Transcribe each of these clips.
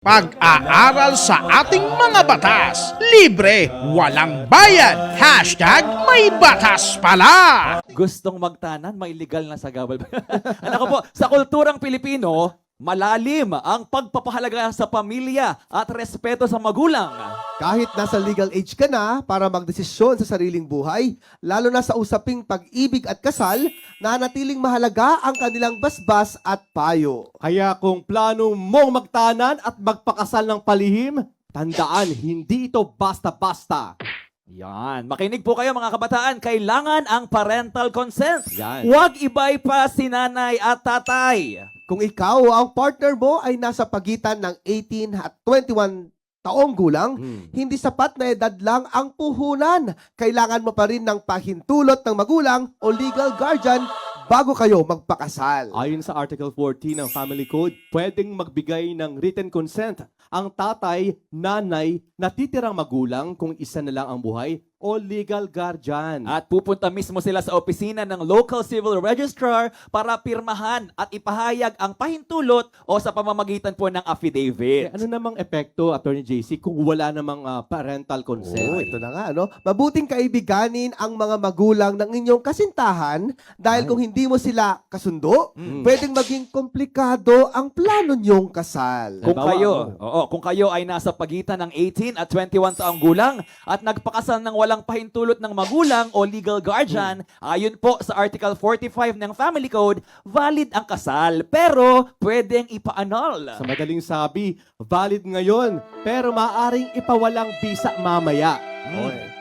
Pag-aaral sa ating mga batas. Libre, walang bayad. Hashtag may batas pala. Gustong magtanan, may legal na sagabal. Ano po, sa kulturang Pilipino, malalim ang pagpapahalaga sa pamilya at respeto sa magulang. Kahit nasa legal age ka na para magdesisyon sa sariling buhay, lalo na sa usaping pag-ibig at kasal, nanatiling mahalaga ang kanilang basbas at payo. Kaya kung plano mong magtanan at magpakasal ng palihim, tandaan, hindi ito basta-basta. Yan. Makinig po kayo mga kabataan, kailangan ang parental consent. Yan. Huwag i-bypass si nanay at tatay. Kung ikaw o ang partner mo ay nasa pagitan ng 18 at 21 taong gulang, hindi sapat na edad lang ang puhunan. Kailangan mo pa rin ng pahintulot ng magulang o legal guardian bago kayo magpakasal. Ayon sa Article 14 ng Family Code, pwedeng magbigay ng written consent ang tatay, nanay, natitirang magulang kung isa na lang ang buhay o legal guardian. At pupunta mismo sila sa opisina ng local civil registrar para pirmahan at ipahayag ang pahintulot o sa pamamagitan po ng affidavit. Ano namang epekto, Attorney JC, kung wala namang parental consent? Oh, ito na nga, no? Mabuting kaibiganin ang mga magulang ng inyong kasintahan dahil kung hindi mo sila kasundo, pwedeng maging komplikado ang plano nyong kasal. Kung Halimbawa, kung kayo ay nasa pagitan ng 18 at 21 taong gulang at nagpakasal ng walang pahintulot ng magulang o legal guardian, ayon po sa Article 45 ng Family Code, valid ang kasal pero pwedeng ipa-annul. sa madaling sabi, valid ngayon, pero maaaring ipawalang bisa mamaya.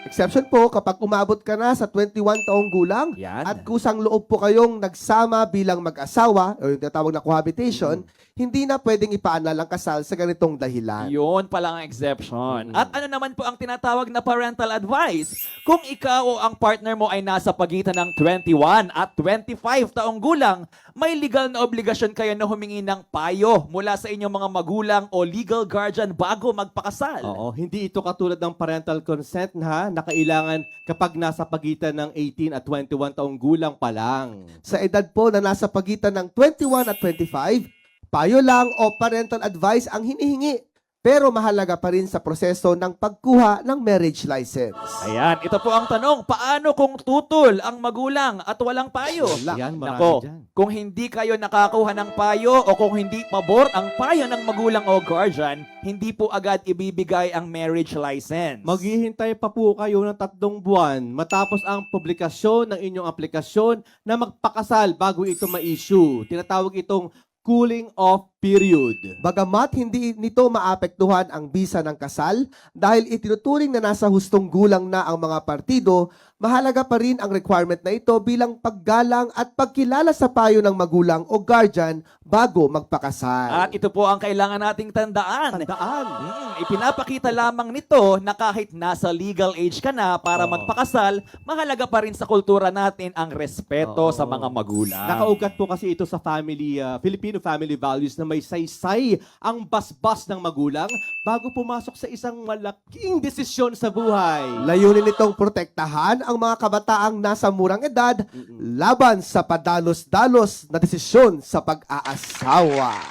Exception po kapag umabot ka na sa 21 taong gulang Yan. at kusang loob po kayong nagsama bilang mag-asawa o yung tinatawag na cohabitation, hindi na pwedeng ipaanal ang kasal sa ganitong dahilan. Yun pala ang exception. At ano naman po ang tinatawag na parental advice? Kung ikaw o ang partner mo ay nasa pagitan ng 21 at 25 taong gulang, may legal na obligasyon kayo na humingi ng payo mula sa inyong mga magulang o legal guardian bago magpakasal. Oo, hindi ito katulad ng parental consent na kailangan kapag nasa pagitan ng 18 at 21 taong gulang pa lang. Sa edad po na nasa pagitan ng 21 at 25, payo lang o parental advice ang hinihingi. Pero mahalaga pa rin sa proseso ng pagkuha ng marriage license. Ayan, ito po ang tanong, paano kung tutol ang magulang at walang payo? Yan, marami Nako, dyan. kung hindi kayo nakakuha ng payo o kung hindi pabor ang payo ng magulang o guardian, hindi po agad ibibigay ang marriage license. Maghihintay pa po kayo ng 3 buwan matapos ang publikasyon ng inyong aplikasyon na magpakasal bago ito ma-issue. Tinatawag itong cooling off period. Bagamat hindi nito maapektuhan ang bisa ng kasal dahil itinuturing na nasa hustong gulang na ang mga partido, mahalaga pa rin ang requirement na ito bilang paggalang at pagkilala sa payo ng magulang o guardian bago magpakasal. At ito po ang kailangan nating tandaan. Ipinapakita lamang nito na kahit nasa legal age ka na para magpakasal, mahalaga pa rin sa kultura natin ang respeto sa mga magulang. Nakaugat po kasi ito sa Filipino family values na may saysay ang basbas ng magulang bago pumasok sa isang malaking desisyon sa buhay. Layunin nitong protektahan ang mga kabataang nasa murang edad laban sa padalos-dalos na desisyon sa pag-aasawa.